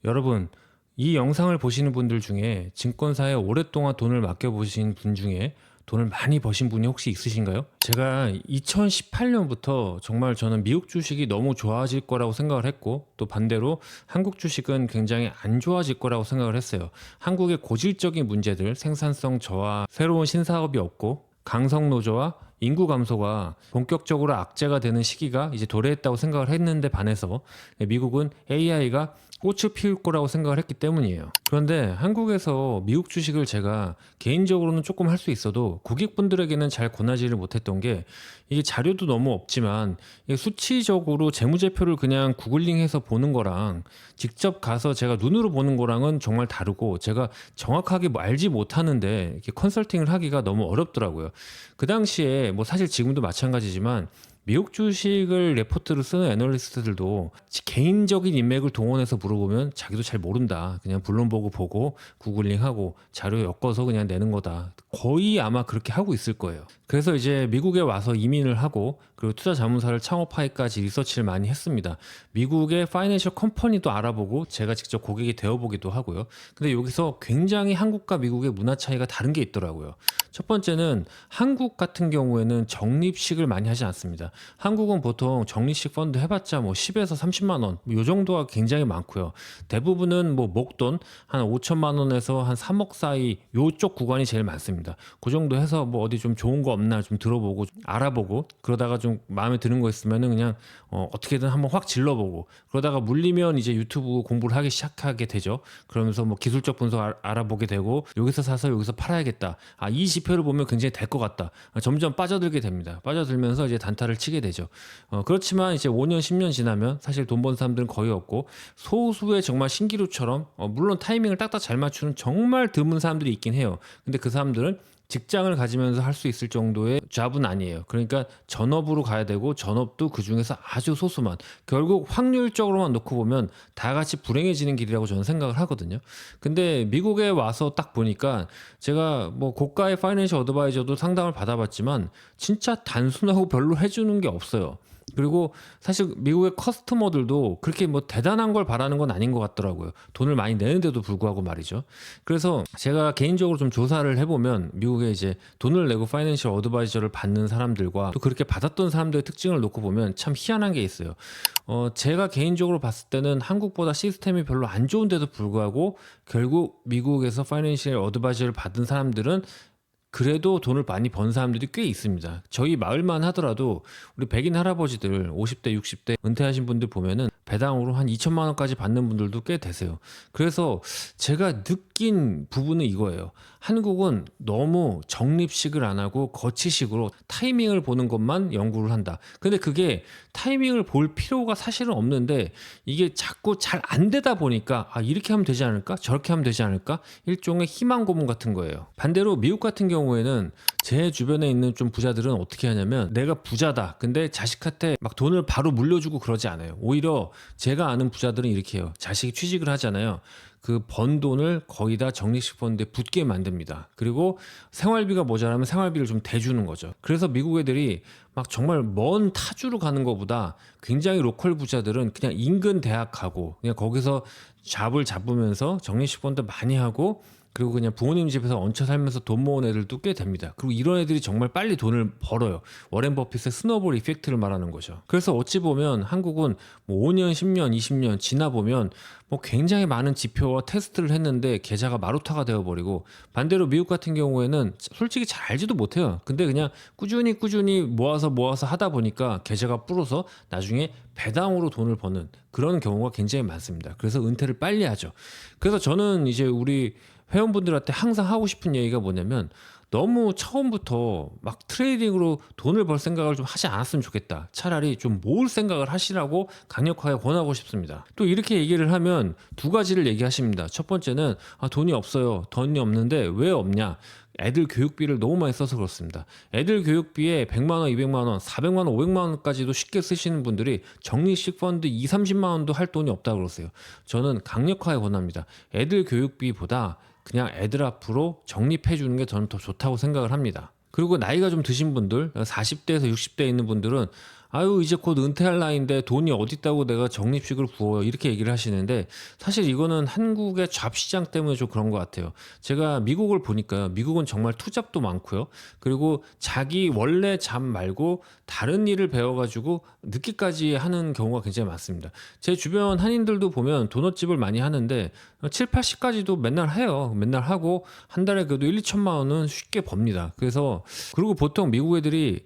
여러분, 이 영상을 보시는 분들 중에 증권사에 오랫동안 돈을 맡겨보신 분 중에 돈을 많이 버신 분이 혹시 있으신가요? 제가 2018년부터 정말 저는 미국 주식이 너무 좋아질 거라고 생각을 했고, 또 반대로 한국 주식은 굉장히 안 좋아질 거라고 생각을 했어요. 한국의 고질적인 문제들, 생산성 저하, 새로운 신사업이 없고, 강성 노조와 인구 감소가 본격적으로 악재가 되는 시기가 이제 도래했다고 생각을 했는데 반해서 미국은 AI가 꽃을 피울 거라고 생각을 했기 때문이에요. 그런데 한국에서 미국 주식을 제가 개인적으로는 조금 할 수 있어도 고객분들에게는 잘 권하지를 못했던 게, 이게 자료도 너무 없지만 이게 수치적으로 재무제표를 그냥 구글링해서 보는 거랑 직접 가서 제가 눈으로 보는 거랑은 정말 다르고, 제가 정확하게 뭐 알지 못하는데 이렇게 컨설팅을 하기가 너무 어렵더라고요. 그 당시에 뭐 사실 지금도 마찬가지지만 미국 주식을 레포트로 쓰는 애널리스트들도 개인적인 인맥을 동원해서 물어보면 자기도 잘 모른다, 그냥 블룸버그 보고 구글링하고 자료 엮어서 그냥 내는 거다, 거의 아마 그렇게 하고 있을 거예요. 그래서 이제 미국에 와서 이민을 하고, 그리고 투자 자문사를 창업하기까지 리서치를 많이 했습니다. 미국의 파이낸셜 컴퍼니도 알아보고 제가 직접 고객이 되어보기도 하고요. 근데 여기서 굉장히 한국과 미국의 문화 차이가 다른 게 있더라고요. 첫 번째는 한국 같은 경우에는 적립식을 많이 하지 않습니다. 한국은 보통 적립식 펀드 해봤자 뭐 10에서 30만 원, 요 정도가 굉장히 많고요. 대부분은 뭐 목돈 한 5천만 원에서 한 3억 사이, 요쪽 구간이 제일 많습니다. 그 정도 해서 뭐 어디 좀 좋은 거 없나 좀 들어보고 알아보고, 그러다가 좀 마음에 드는 거 있으면은 그냥 어떻게든 한번 확 질러보고, 그러다가 물리면 이제 유튜브 공부를 하기 시작하게 되죠. 그러면서 뭐 기술적 분석 알아보게 되고, 여기서 사서 여기서 팔아야겠다, 이 지표를 보면 굉장히 될 것 같다, 점점 빠져들게 됩니다. 빠져들면서 이제 단타를 치게 되죠. 그렇지만 이제 5년 10년 지나면 사실 돈 번 사람들은 거의 없고, 소수의 정말 신기루처럼 물론 타이밍을 딱딱 잘 맞추는 정말 드문 사람들이 있긴 해요. 근데 그 사람들은 직장을 가지면서 할 수 있을 정도의 잡은 아니에요. 그러니까 전업으로 가야 되고, 전업도 그 중에서 아주 소수만, 결국 확률적으로만 놓고 보면 다 같이 불행해지는 길이라고 저는 생각을 하거든요. 근데 미국에 와서 딱 보니까, 제가 뭐 고가의 파이낸셜 어드바이저도 상담을 받아봤지만 진짜 단순하고 별로 해주는 게 없어요. 그리고 사실 미국의 커스터머들도 그렇게 뭐 대단한 걸 바라는 건 아닌 것 같더라고요. 돈을 많이 내는데도 불구하고 말이죠. 그래서 제가 개인적으로 좀 조사를 해보면, 미국에 이제 돈을 내고 파이낸셜 어드바이저를 받는 사람들과 또 그렇게 받았던 사람들의 특징을 놓고 보면 참 희한한 게 있어요. 제가 개인적으로 봤을 때는 한국보다 시스템이 별로 안 좋은데도 불구하고 결국 미국에서 파이낸셜 어드바이저를 받은 사람들은 그래도 돈을 많이 번 사람들이 꽤 있습니다. 저희 마을만 하더라도 우리 백인 할아버지들 50대 60대 은퇴하신 분들 보면은 배당으로 한 2천만 원까지 받는 분들도 꽤 되세요. 그래서 제가 느낀 부분은 이거예요. 한국은 너무 적립식을 안 하고 거치식으로 타이밍을 보는 것만 연구를 한다. 근데 그게 타이밍을 볼 필요가 사실은 없는데, 이게 자꾸 잘 안 되다 보니까 이렇게 하면 되지 않을까? 저렇게 하면 되지 않을까? 일종의 희망 고문 같은 거예요. 반대로 미국 같은 경우에는 제 주변에 있는 좀 부자들은 어떻게 하냐면, 내가 부자다, 근데 자식한테 막 돈을 바로 물려주고 그러지 않아요. 오히려 제가 아는 부자들은 이렇게 해요. 자식이 취직을 하잖아요. 그 번 돈을 거의 다 적립식 펀드에 붓게 만듭니다. 그리고 생활비가 모자라면 생활비를 좀 대주는 거죠. 그래서 미국 애들이 막 정말 먼 타주로 가는 것보다 굉장히 로컬 부자들은 그냥 인근 대학 가고 그냥 거기서 잡을 잡으면서 적립식 펀드 많이 하고, 그리고 그냥 부모님 집에서 얹혀 살면서 돈 모은 애들도 꽤 됩니다. 그리고 이런 애들이 정말 빨리 돈을 벌어요. 워렌 버핏의 스노볼 이펙트를 말하는 거죠. 그래서 어찌 보면 한국은 뭐 5년, 10년, 20년 지나 보면 뭐 굉장히 많은 지표와 테스트를 했는데 계좌가 마루타가 되어버리고, 반대로 미국 같은 경우에는 솔직히 잘 알지도 못해요. 근데 그냥 꾸준히 모아서 하다 보니까 계좌가 불어서 나중에 배당으로 돈을 버는 그런 경우가 굉장히 많습니다. 그래서 은퇴를 빨리 하죠. 그래서 저는 이제 우리 회원분들한테 항상 하고 싶은 얘기가 뭐냐면, 너무 처음부터 막 트레이딩으로 돈을 벌 생각을 좀 하지 않았으면 좋겠다. 차라리 좀 모을 생각을 하시라고 강력하게 권하고 싶습니다. 또 이렇게 얘기를 하면 두 가지를 얘기하십니다. 첫 번째는 돈이 없어요. 돈이 없는데 왜 없냐? 애들 교육비를 너무 많이 써서 그렇습니다. 애들 교육비에 100만 원, 200만 원, 400만 원, 500만 원까지도 쉽게 쓰시는 분들이 적립식 펀드 2, 30만 원도 할 돈이 없다고 그러세요. 저는 강력하게 권합니다. 애들 교육비보다 그냥 애들 앞으로 적립해 주는 게 저는 더 좋다고 생각을 합니다. 그리고 나이가 좀 드신 분들, 40대에서 60대에 있는 분들은 아유 이제 곧 은퇴할 나이인데 돈이 어디 있다고 내가 적립식을 부어요 이렇게 얘기를 하시는데 사실 이거는 한국의 잡시장 때문에 좀 그런 것 같아요. 제가 미국을 보니까요. 미국은 정말 투잡도 많고요. 그리고 자기 원래 잡 말고 다른 일을 배워가지고 늦게까지 하는 경우가 굉장히 많습니다. 제 주변 한인들도 보면 도넛집을 많이 하는데 7, 80까지도 맨날 해요. 맨날 하고 한 달에 그래도 1, 2천만 원은 쉽게 법니다. 그래서 그리고 보통 미국 애들이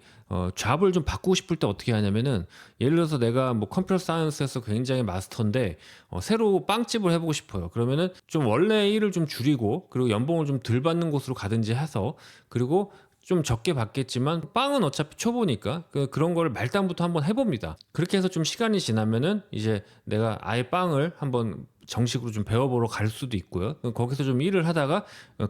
잡을 좀 바꾸고 싶을 때 어떻게 하냐면은 예를 들어서 내가 뭐 컴퓨터 사이언스에서 굉장히 마스터인데 새로 빵집을 해보고 싶어요. 그러면은 좀 원래 일을 좀 줄이고 그리고 연봉을 좀 덜 받는 곳으로 가든지 해서 그리고 좀 적게 받겠지만 빵은 어차피 초보니까 그런 거를 말단부터 한번 해봅니다. 그렇게 해서 좀 시간이 지나면은 이제 내가 아예 빵을 한번 정식으로 좀 배워보러 갈 수도 있고요. 거기서 좀 일을 하다가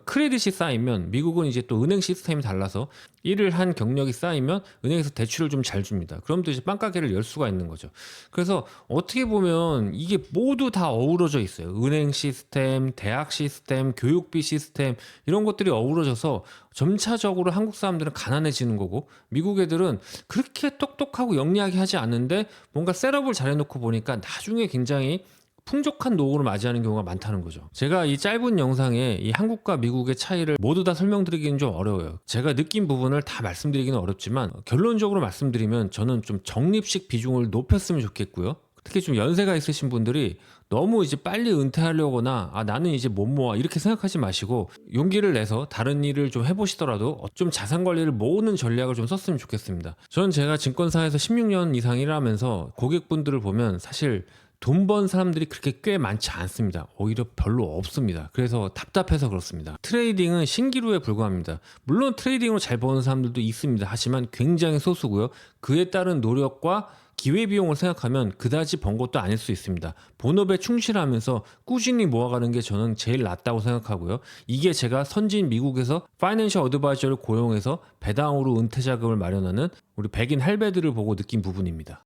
크레딧이 쌓이면 미국은 이제 또 은행 시스템이 달라서 일을 한 경력이 쌓이면 은행에서 대출을 좀 잘 줍니다. 그럼 또 이제 빵가게를 열 수가 있는 거죠. 그래서 어떻게 보면 이게 모두 다 어우러져 있어요. 은행 시스템, 대학 시스템, 교육비 시스템 이런 것들이 어우러져서 점차적으로 한국 사람들은 가난해지는 거고 미국 애들은 그렇게 똑똑하고 영리하게 하지 않는데 뭔가 셋업을 잘 해놓고 보니까 나중에 굉장히 풍족한 노후를 맞이하는 경우가 많다는 거죠. 제가 이 짧은 영상에 이 한국과 미국의 차이를 모두 다 설명드리기는 좀 어려워요. 제가 느낀 부분을 다 말씀드리기는 어렵지만 결론적으로 말씀드리면 저는 좀 적립식 비중을 높였으면 좋겠고요. 특히 좀 연세가 있으신 분들이 너무 이제 빨리 은퇴하려거나 나는 이제 못 모아 이렇게 생각하지 마시고 용기를 내서 다른 일을 좀 해보시더라도 좀 자산 관리를 모으는 전략을 좀 썼으면 좋겠습니다. 저는 제가 증권사에서 16년 이상 일하면서 고객분들을 보면 사실 돈 번 사람들이 그렇게 꽤 많지 않습니다. 오히려 별로 없습니다. 그래서 답답해서 그렇습니다. 트레이딩은 신기루에 불과합니다. 물론 트레이딩으로 잘 버는 사람들도 있습니다. 하지만 굉장히 소수고요. 그에 따른 노력과 기회비용을 생각하면 그다지 번 것도 아닐 수 있습니다. 본업에 충실하면서 꾸준히 모아가는 게 저는 제일 낫다고 생각하고요. 이게 제가 선진 미국에서 파이낸셜 어드바이저를 고용해서 배당으로 은퇴 자금을 마련하는 우리 백인 할배들을 보고 느낀 부분입니다.